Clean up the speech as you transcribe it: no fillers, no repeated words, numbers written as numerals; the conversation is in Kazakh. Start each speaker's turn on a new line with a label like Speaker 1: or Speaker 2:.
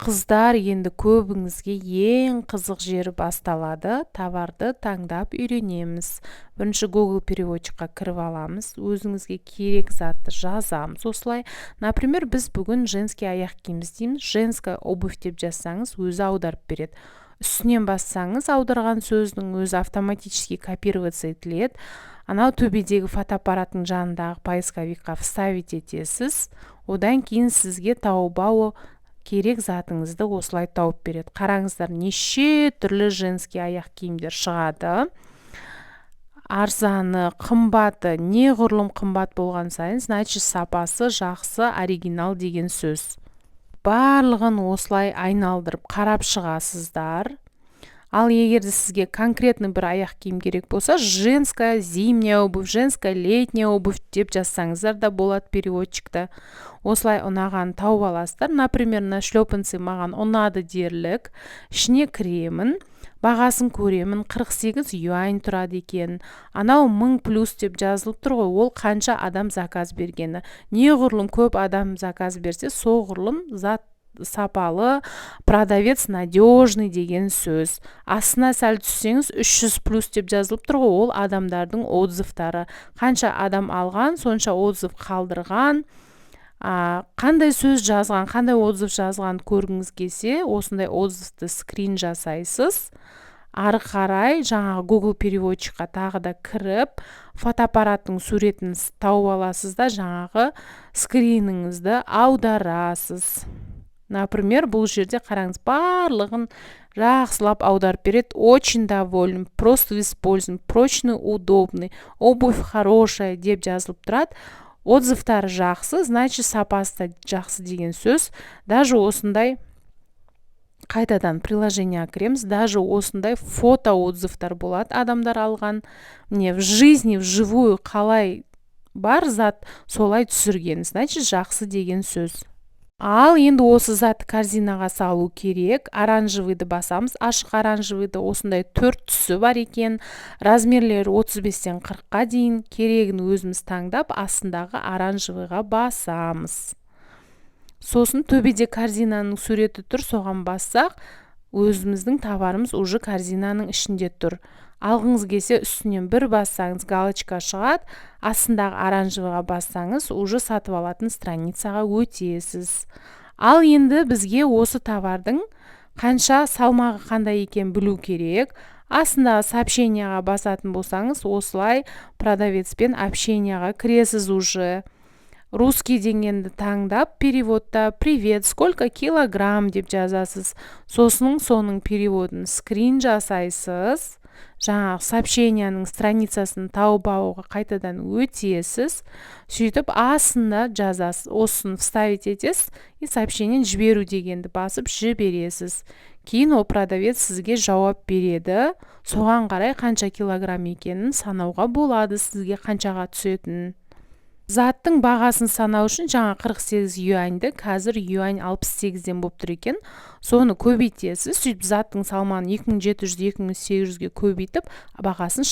Speaker 1: Қыздар, енді көбіңізге ең қызық жері басталады. Товарды таңдап үйренеміз. Бірінші Google переводчикқа кіріп аламыз. Өзіңізге керек затты жазамыз. Осылай, например, біз бүгін женский аяқ киіміз дейміз. Женская обувь деп жазсаңыз, өзі аударып береді. Үстінен бассаңыз, аударған сөздің өзі автоматически копироваться етіледі. Анау төбедегі фотоаппараттың жанындағы поисковикқа вставить етесіз. Одан кейін сізге тауып керек затыңызды осылай тауып береді. Қараңыздар, неше түрлі женский аяқ киімдер шығады. Арзаны, қымбаты, неғұрлым қымбат болған сайын, значит сапасы жақсы, оригинал деген сөз. Барлығын осылай айналдырып қарап шығасыздар. Ал егерде сізге конкретный бір аяқ киім керек болса, женская зимняя обувь, женская летняя обувь деп жазсаңыздар да болады переводчикта. Осылай ұнаған тауып аласыздар. Например, на шлепанцы маған ұнады дерлік. Ішіне кіремін, бағасын көремін, 48 юань тұрады екен. Анау 1000 плюс деп жазылып тұр ғой, ол қанша адам заказ бергені. Неғұрлым көп адам заказ берсе, соғұрлым зат сапалы, продавец надежный деген сөз. Астына сәл түссеңіз 300 плюс деп жазылып тұр ғой, ол адамдардың отзывтары. Қанша адам алған, сонша отзыв қалдырған. Қандай сөз жазған, қандай отзыв жазған көргіңіз келсе, осындай отзывты скрин жасайсыз. Ары қарай жаңағы Google переводчикқа тағы да кіріп, фотоаппараттың суретін тауып аласыз да, жаңағы скриніңізді аударасыз. Например, бұл жерде қараңыз, барлығын жақсылап аударып береді. Очень доволен, просто используем, прочный, удобный, обувь хорошая деп жазылып тұрады. Отзывтары жақсы, значит сапасы жақсы деген сөз. Даже осындай қайтадан приложение кіреміз, даже осындай фото отзывтар болады. Адамдар алған, не в жизни, вживую қалай бар зат, солай түсірген, значит жақсы деген сөз. Ал енді осы затты корзинаға салу керек. Оранжевыйды басамыз. Ашық оранжевыйды осындай 4 түсі бар екен. Размерлері 35-тен 40-қа дейін. Керегін өзіміз таңдап, астындағы оранжевыйға басамыз. Сосын төбеде корзинаның суреті тұр, соған бассақ, өзіміздің товарымыз уже корзинаның ішінде тұр. Алғыңыз келсе, үстінен бір бассаңыз галочка шығады, астындағы оранжевыйға бассаңыз, уже сатып алатын страницаға өтесіз. Ал енді бізге осы товардың қанша салмағы қандай екен білу керек. Астындағы сообщенияға басатын болсаңыз, осылай продавецпен общенияға кіресіз уже. Русский дегенді таңдап, переводта «Привет, сколько килограмм» деп жазасыз. Сосын соның переводын скрин жасайсыз. Жаңағы сообщенияның страницасын тауып алуға қайтадан өтесіз. Сөйтіп астында жазасыз. Осын вставить етесіз и сообщениені жіберу дегенді басып жібересіз. Кейін ол продавец сізге жауап береді. Соған қарай қанша килограмм екенін санауға болады, сізге қаншаға түсетінін. Заттың бағасын санау үшін жаңа 48 юаньді қазір юань 68-ден болып тұр екен. Соны көбейтесіз. Сөйтіп заттың салмағын 2700-2800-ге көбейтіп бағасын